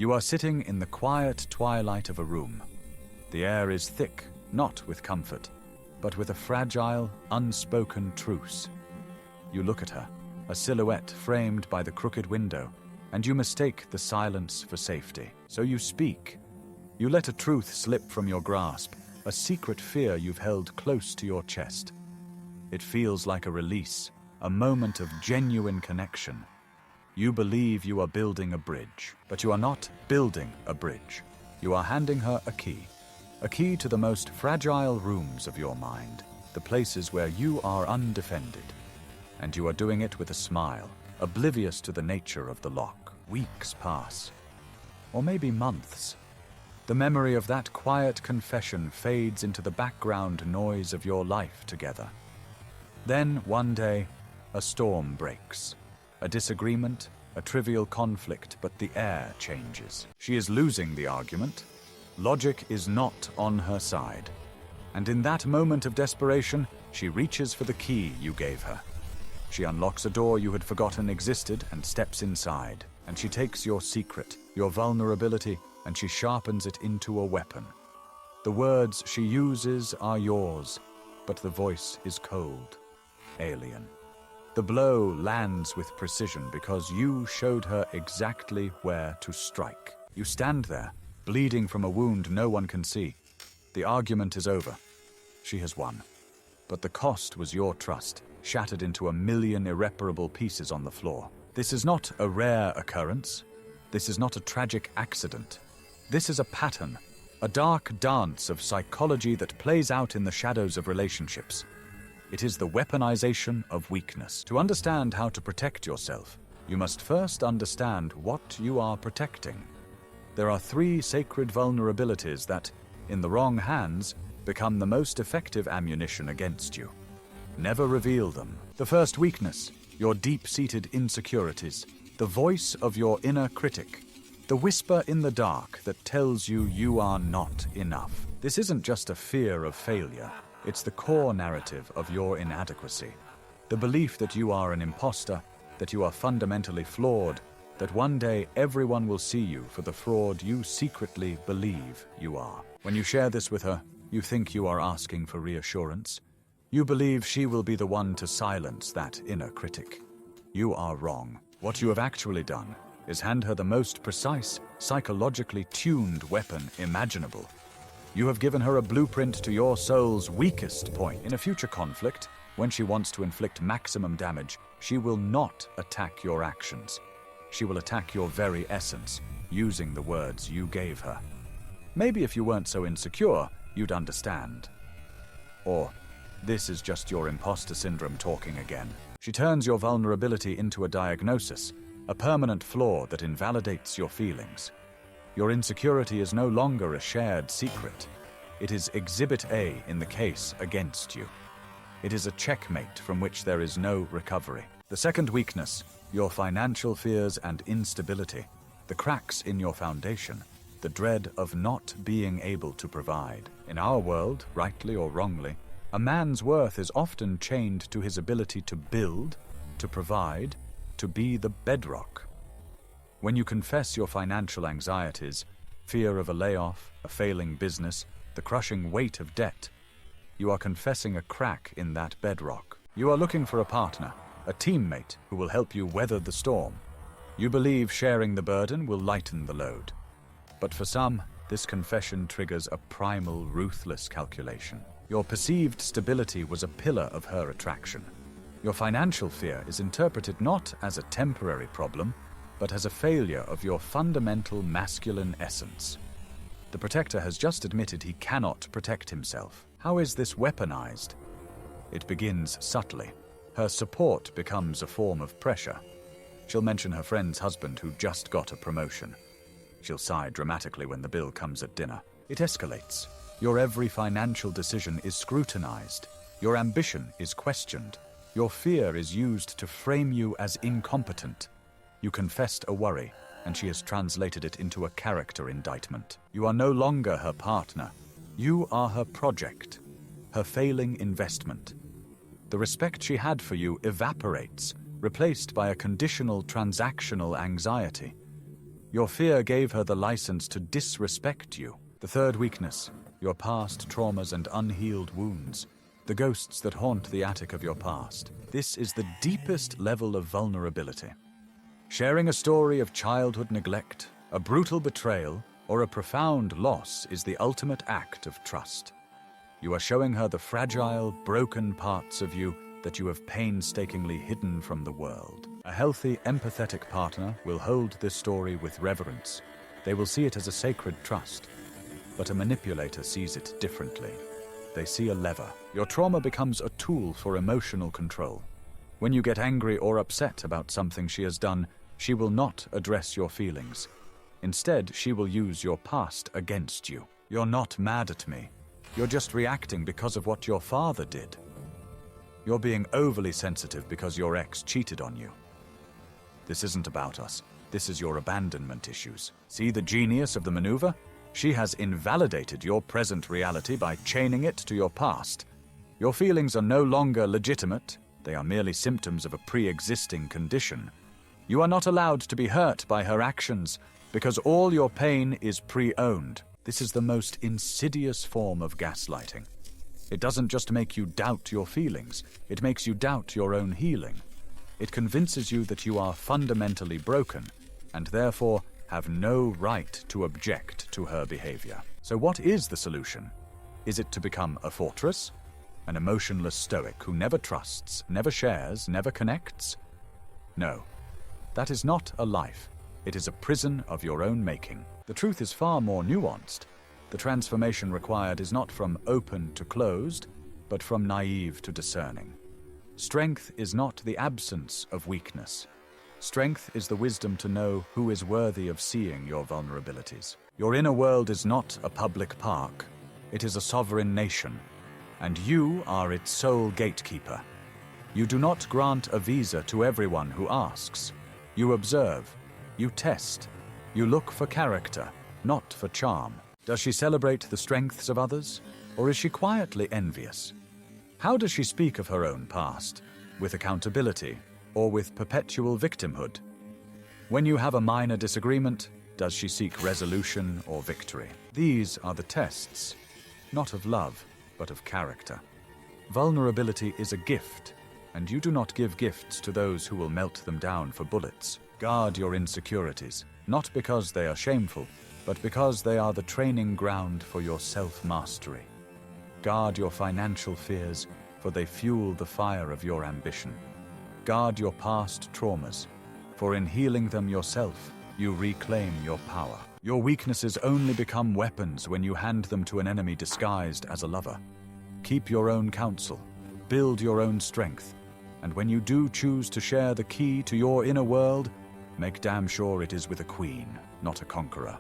You are sitting in the quiet twilight of a room. The air is thick, not with comfort, but with a fragile, unspoken truce. You look at her, a silhouette framed by the crooked window, and you mistake the silence for safety. So you speak. You let a truth slip from your grasp, a secret fear you've held close to your chest. It feels like a release, a moment of genuine connection. You believe you are building a bridge, but you are not building a bridge. You are handing her a key to the most fragile rooms of your mind, the places where you are undefended. And you are doing it with a smile, oblivious to the nature of the lock. Weeks pass, or maybe months. The memory of that quiet confession fades into the background noise of your life together. Then, one day, a storm breaks. A disagreement, a trivial conflict, but the air changes. She is losing the argument. Logic is not on her side. And in that moment of desperation, she reaches for the key you gave her. She unlocks a door you had forgotten existed and steps inside. And she takes your secret, your vulnerability, and she sharpens it into a weapon. The words she uses are yours, but the voice is cold, alien. The blow lands with precision because you showed her exactly where to strike. You stand there, bleeding from a wound no one can see. The argument is over. She has won. But the cost was your trust, shattered into a million irreparable pieces on the floor. This is not a rare occurrence. This is not a tragic accident. This is a pattern, a dark dance of psychology that plays out in the shadows of relationships. It is the weaponization of weakness. To understand how to protect yourself, you must first understand what you are protecting. There are 3 sacred vulnerabilities that, in the wrong hands, become the most effective ammunition against you. Never reveal them. The first weakness, your deep-seated insecurities, the voice of your inner critic, the whisper in the dark that tells you you are not enough. This isn't just a fear of failure. It's the core narrative of your inadequacy. The belief that you are an imposter, that you are fundamentally flawed, that one day everyone will see you for the fraud you secretly believe you are. When you share this with her, you think you are asking for reassurance. You believe she will be the one to silence that inner critic. You are wrong. What you have actually done is hand her the most precise, psychologically tuned weapon imaginable. You have given her a blueprint to your soul's weakest point. In a future conflict, when she wants to inflict maximum damage, she will not attack your actions. She will attack your very essence, using the words you gave her. Maybe if you weren't so insecure, you'd understand. Or, this is just your imposter syndrome talking again. She turns your vulnerability into a diagnosis, a permanent flaw that invalidates your feelings. Your insecurity is no longer a shared secret. It is Exhibit A in the case against you. It is a checkmate from which there is no recovery. The second weakness, your financial fears and instability, the cracks in your foundation, the dread of not being able to provide. In our world, rightly or wrongly, a man's worth is often chained to his ability to build, to provide, to be the bedrock. When you confess your financial anxieties, fear of a layoff, a failing business, the crushing weight of debt, you are confessing a crack in that bedrock. You are looking for a partner, a teammate who will help you weather the storm. You believe sharing the burden will lighten the load. But for some, this confession triggers a primal, ruthless calculation. Your perceived stability was a pillar of her attraction. Your financial fear is interpreted not as a temporary problem, but as a failure of your fundamental masculine essence. The protector has just admitted he cannot protect himself. How is this weaponized? It begins subtly. Her support becomes a form of pressure. She'll mention her friend's husband who just got a promotion. She'll sigh dramatically when the bill comes at dinner. It escalates. Your every financial decision is scrutinized. Your ambition is questioned. Your fear is used to frame you as incompetent. You confessed a worry, and she has translated it into a character indictment. You are no longer her partner. You are her project, her failing investment. The respect she had for you evaporates, replaced by a conditional transactional anxiety. Your fear gave her the license to disrespect you. The third weakness, your past traumas and unhealed wounds. The ghosts that haunt the attic of your past. This is the deepest level of vulnerability. Sharing a story of childhood neglect, a brutal betrayal, or a profound loss is the ultimate act of trust. You are showing her the fragile, broken parts of you that you have painstakingly hidden from the world. A healthy, empathetic partner will hold this story with reverence. They will see it as a sacred trust. But a manipulator sees it differently. They see a lever. Your trauma becomes a tool for emotional control. When you get angry or upset about something she has done, she will not address your feelings. Instead, she will use your past against you. You're not mad at me. You're just reacting because of what your father did. You're being overly sensitive because your ex cheated on you. This isn't about us. This is your abandonment issues. See the genius of the maneuver? She has invalidated your present reality by chaining it to your past. Your feelings are no longer legitimate. They are merely symptoms of a pre-existing condition. You are not allowed to be hurt by her actions because all your pain is pre-owned. This is the most insidious form of gaslighting. It doesn't just make you doubt your feelings, it makes you doubt your own healing. It convinces you that you are fundamentally broken, and therefore have no right to object to her behavior. So what is the solution? Is it to become a fortress? An emotionless stoic who never trusts, never shares, never connects? No, that is not a life. It is a prison of your own making. The truth is far more nuanced. The transformation required is not from open to closed, but from naive to discerning. Strength is not the absence of weakness. Strength is the wisdom to know who is worthy of seeing your vulnerabilities. Your inner world is not a public park. It is a sovereign nation, and you are its sole gatekeeper. You do not grant a visa to everyone who asks. You observe. You test. You look for character, not for charm. Does she celebrate the strengths of others, or is she quietly envious? How does she speak of her own past? With accountability, or with perpetual victimhood? When you have a minor disagreement, does she seek resolution or victory? These are the tests, not of love, but of character. Vulnerability is a gift, and you do not give gifts to those who will melt them down for bullets. Guard your insecurities, not because they are shameful, but because they are the training ground for your self-mastery. Guard your financial fears, for they fuel the fire of your ambition. Guard your past traumas, for in healing them yourself, you reclaim your power. Your weaknesses only become weapons when you hand them to an enemy disguised as a lover. Keep your own counsel, build your own strength, and when you do choose to share the key to your inner world, make damn sure it is with a queen, not a conqueror.